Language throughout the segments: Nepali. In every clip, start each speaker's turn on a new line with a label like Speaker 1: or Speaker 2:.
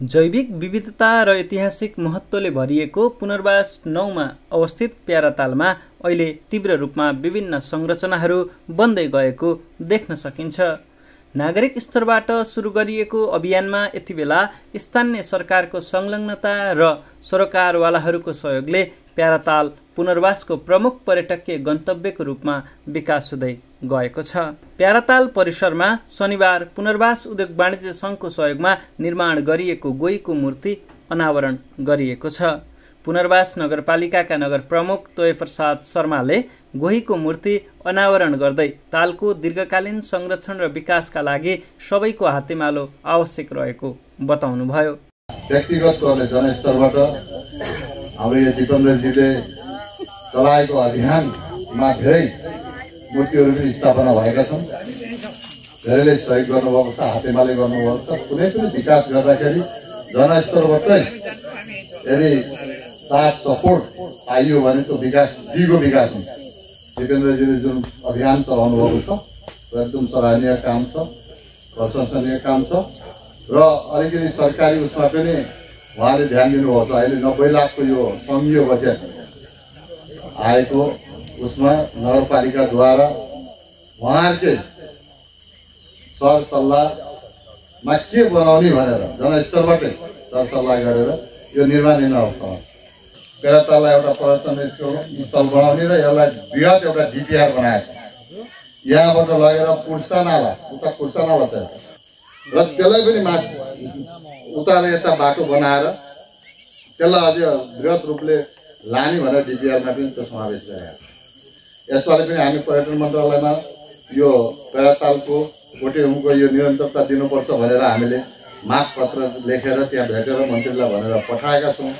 Speaker 1: जैविक विविधता र ऐतिहासिक महत्त्वले भरिएको पुनर्वास 9 मा अवस्थित प्यारातालमा अहिले तीव्र रूपमा विभिन्न संरचनाहरू बन्दै गएको देख्न सकिन्छ। नागरिक स्तरबाट सुरु गरिएको अभियानमा यतिबेला स्थानीय सरकारको संलग्नता र सरोकारवालाहरूको सहयोगले प्याराताल पुनर्वासको प्रमुख पर्यटकीय गन्तव्यको रूपमा विकास हुँदै गएको छ। प्याराताल परिसरमा शनिबार पुनर्वास उद्योग वाणिज्य सङ्घको सहयोगमा निर्माण गरिएको गोहीको मूर्ति अनावरण गरिएको छ। पुनर्वास नगरपालिकाका नगर प्रमुख तोयप्रसाद शर्माले गोहीको मूर्ति अनावरण गर्दै तालको दीर्घकालीन संरक्षण र विकासका लागि सबैको हातेमालो आवश्यक रहेको बताउनुभयो।
Speaker 2: व्यक्तिगत तौरले जनस्तरबाट हाम्रो यो जितेन्द्रजीले चलाएको अभियानमा धेरै मूर्तिहरू पनि स्थापना भएका छन्। धेरैले सहयोग गर्नुभएको छ, हातेमाले गर्नुभएको छ। कुनै पनि विकास गर्दाखेरि जनस्तरबाटै यदि साथ सपोर्ट पाइयो भने त्यो विकास दिगो विकास हुन्छ। जितेन्द्रजीले जुन अभियान चलाउनु भएको छ एकदम सराहनीय काम छ, प्रशंसनीय काम छ र अलिकति सरकारी उसमा पनि उहाँले ध्यान दिनुभएको छ। अहिले 90 लाखको यो सङ्घीय बजेट आएको उसमा नगरपालिकाद्वारा उहाँहरूकै सरसल्लाहमा के बनाउने भनेर जनस्तरबाटै सरसल्लाह गरेर यो निर्माण हुने अवस्थामा प्याराताललाई एउटा पर्यटन स्थल बनाउने र यसलाई बृहत एउटा डिपिआर बनाएको छ। यहाँबाट लगेर पुर्सा नाला उता पुर्सा नाला छ र त्यसलाई पनि माथि उताले यता बाटो बनाएर त्यसलाई अझै बृहत रूपले लाने भनेर डिपिआरमा पनि त्यो समावेश गरेका छ। यसपालि पनि हामी पर्यटन मन्त्रालयमा यो प्यारातालको कोटेहुङको यो निरन्तरता दिनुपर्छ भनेर हामीले माग पत्र लेखेर त्यहाँ भेटेर मन्त्रीलाई भनेर पठाएका छौँ।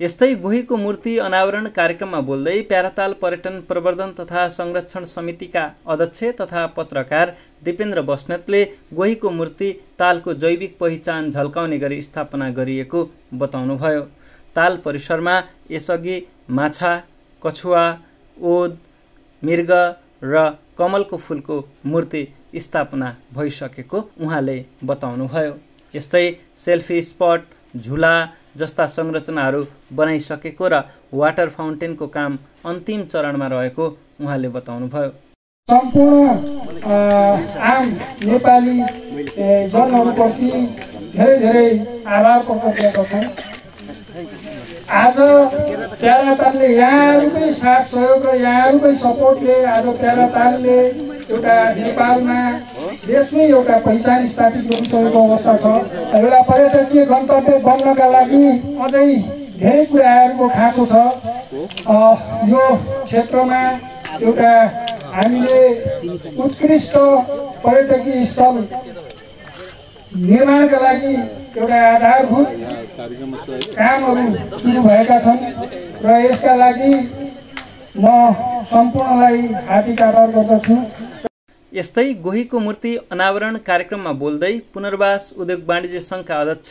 Speaker 1: यस्तै गोहीको मूर्ति अनावरण कार्यक्रममा बोल्दै प्याराताल पर्यटन प्रवर्धन तथा संरक्षण समितिका अध्यक्ष तथा पत्रकार दिपेन्द्र बस्नेतले गोहीको मूर्ति तालको जैविक पहिचान झल्काउने गरी स्थापना गरिएको बताउनुभयो। ताल परिसरमा यसअघि माछा, कछुवा, ओद, मृग र कमलको फूलको मूर्ति स्थापना भइसकेको उहाँले बताउनुभयो। यस्तै सेल्फी स्पट, झुला जस्ता संरचनाहरू बनाइसकेको र वाटर फाउन्टेनको काम अन्तिम चरणमा रहेको उहाँले बताउनुभयो।
Speaker 3: सम्पूर्ण आम नेपाली जनहरूप्रति धेरै धेरै आभार प्रकट गरेका छौँ। आज प्यारातालले यहाँहरूकै साथ सहयोग र यहाँहरूकै सपोर्टले आज प्यारातालले एउटा नेपालमा देशमै एउटा पहिचान स्थापित गरिसकेको अवस्था छ। एउटा पर्यटकीय गन्तव्य बन्नका लागि अझै धेरै कुराहरूको खाँचो छ। यो क्षेत्रमा एउटा हामीले उत्कृष्ट पर्यटकीय स्थल निर्माणका लागि एउटा आधारभूत कामहरू सुरु भएका छन् र यसका लागि म सम्पूर्णलाई हार्दिक आभार गर्दछु।
Speaker 1: यस्तै गोहीको मूर्ति अनावरण कार्यक्रममा बोल्दै पुनर्वास उद्योग वाणिज्य सङ्घका अध्यक्ष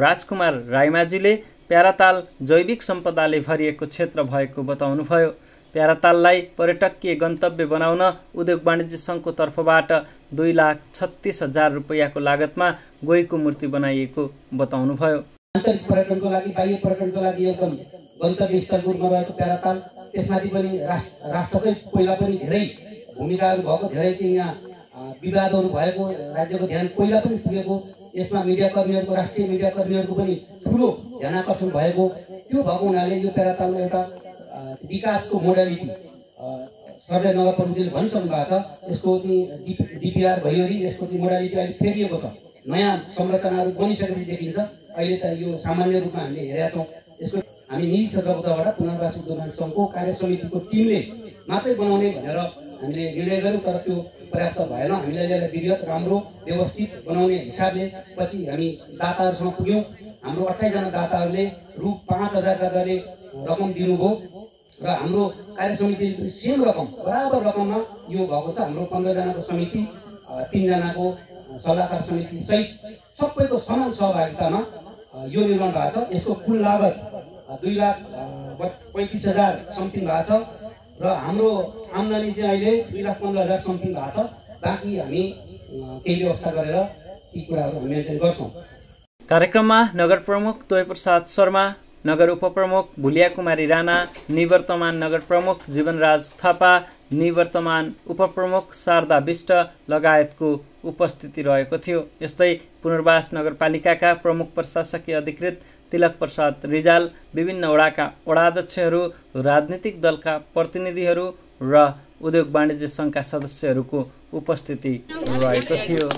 Speaker 1: राजकुमार रायमाझीले प्याराताल जैविक सम्पदाले भरिएको क्षेत्र भएको बताउनुभयो। प्याराताललाई पर्यटकीय गन्तव्य बनाउन उद्योग वाणिज्य सङ्घको तर्फबाट 2,36,000 रुपैयाँको लागतमा गोहीको मूर्ति बनाइएको बताउनुभयो।
Speaker 4: आन्तरिक पर्यटनको लागि, बाह्य पर्यटनको लागि एकदम गन्तव्य स्थलको रूपमा रहेको प्याराताल, त्यसमाथि पनि राष्ट्रकै पहिला पनि धेरै भूमिकाहरू भएको, धेरै चाहिँ यहाँ विवादहरू भएको, राज्यको ध्यान पहिला पनि पुगेको, यसमा मिडियाकर्मीहरूको, राष्ट्रिय मिडियाकर्मीहरूको पनि ठुलो ध्यान आकर्षण भएको, त्यो भएको हुनाले यो प्यारातालमा एउटा विकासको मोडालिटी सरले नगर प्रमुखले भनिसक्नु भएको छ। यसको चाहिँ डिपिआर भइवरी यसको चाहिँ मोडालिटी अहिले फेरिएको छ, नयाँ संरचनाहरू बनिसकेपछि देखिन्छ। अहिले त यो सामान्य रूपमा हामीले हेरेका छौँ। यसको हामी निजी क्षेत्रबाट पुनर्वास उद्योग सङ्घको कार्य समितिको टिमले मात्रै बनाउने भनेर हामीले निर्णय गऱ्यौँ, तर त्यो पर्याप्त भएन। हामीले यसलाई विधिवत राम्रो व्यवस्थित बनाउने हिसाबले पछि हामी दाताहरूसँग पुग्यौँ। हाम्रो 28 जना दाताहरूले रु 5,000 दरले रकम दिनुभयो र हाम्रो कार्य समिति सेम रकम बराबर रकममा यो भएको छ। हाम्रो 15 जनाको समिति, 3 जनाको सल्लाहकार समिति सहित सबैको समान सहभागितामा यो निर्माण भएको छ। यसको कुल लागत 2,35,000 समथिङ भएको छ र हाम्रो आम्दानी चाहिँ अहिले 2,15,000 समथिङ भएको छ। बाँकी हामी केही व्यवस्था गरेर ती कुराहरू हामी मेन्टेन गर्छौँ।
Speaker 1: कार्यक्रममा नगर प्रमुख तोयप्रसाद शर्मा, नगर उपप्रमुख भुलिया कुमारी राणा, निवर्तमान नगर प्रमुख जीवनराज थापा, निवर्तमान उपप्रमुख शारदा विष्ट लगायतको उपस्थिति रहेको थियो। यस्तै पुनर्वास नगरपालिकाका प्रमुख प्रशासकीय अधिकृत तिलक प्रसाद रिजाल, विभिन्न वडाका वडाध्यक्षहरू, राजनीतिक दलका प्रतिनिधिहरू र उद्योग वाणिज्य सङ्घका सदस्यहरूको उपस्थिति रहेको थियो।